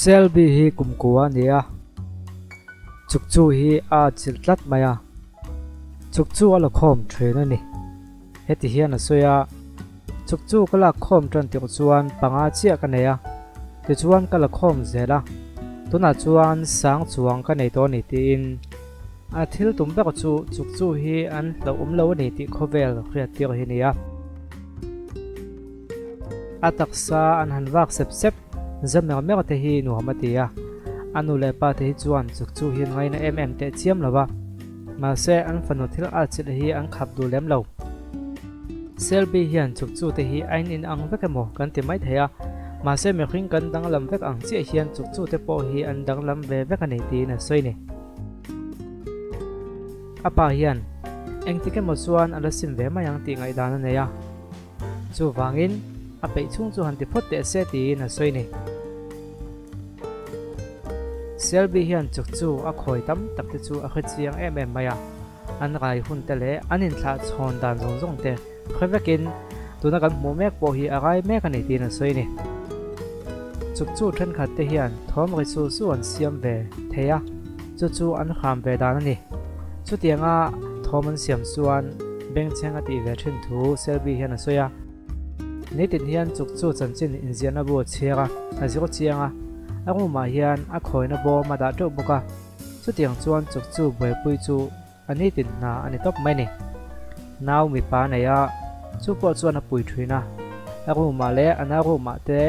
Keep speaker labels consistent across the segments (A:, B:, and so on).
A: Selby hi kumkua nia chukchu hi a chiltlat maya chukchu ala khom thena ni heti hian a soya chukchu kala khom tran ti chuan panga chia ka neya ti chuan kala khom zela tuna chuan sang chuang ka nei to ni tin a thil tum bek chu chukchu hi an lo lo ni ti khovel khriat tir hi nia ataksa an hanwak sep sep zamer mer te hi nu hamatia anu le pa te hi chuan chukchu hi ngai na te chiam lawa ma se an fanu thil a chil hi an khap du lem lo Selby hian chukchu te hi ain in ang vekemo kan ti mai theya ma se me khring kan dang lam vek ang che hian chukchu te po hi an dang lam ve vek ani ti na soi ni apa hian eng ti ke mo chuan ala sim ve ma yang ti ngai dan na ya chu wangin a pe chung chu han ti phot te se ti na soi ni Selby hian chukchu a khoi tam tak te chu a khachiang maya an rai hun te le anin thla chhon dan zong zong te khwevekin tuna kan mu mek po hi a gai mek ani ti na soi ni chukchu then khat te hian thom ri su su an siam ve theya chu an kham ve dan ani chu tianga thom an siam suan beng chenga ti ve thin thu Selby hian a soya ni tin hian chukchu chanchin inziana bu chega aziro chianga anguma hian a khoina bo ma da to boka chu tiang chuan chukchu boi pui chu ani tin na ani top mai ni naw mi pa na ya chu po chuan a pui thina anguma le anaruma te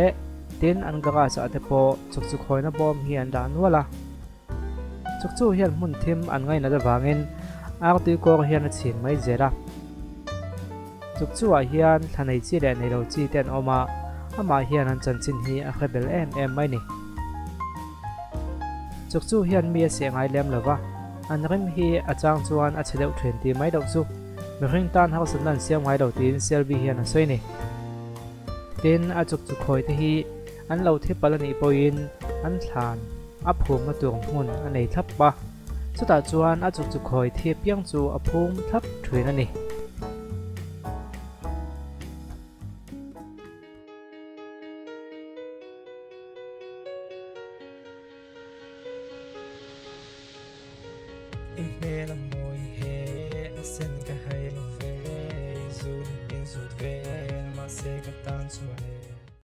A: tin an gara cha te po chukchu khoina bom hi an dan wala chukchu hian mun thim an ngai na da wangin arti ko hian a chin mai zera chukchu a hian thanei chi le nei lo chi ten oma ama hian an chanchin hi a khebel mai ni chukchu hian mi a se ngai lem lova an rim hi a chang chuan a chedeu thlen ti mai do chu mi hring tan house nan siam ngai do tin Selby hian a soi ni tin a chukchu khoi te hi an lo the palani poin an thlan a phum ma tung hun a nei thap ba chuta chuan a chukchu khoi the piang chu a phum thap thrin ani
B: Inhale môi he sen ka hai lo ve zoom in zut ve ma se ka tan chuan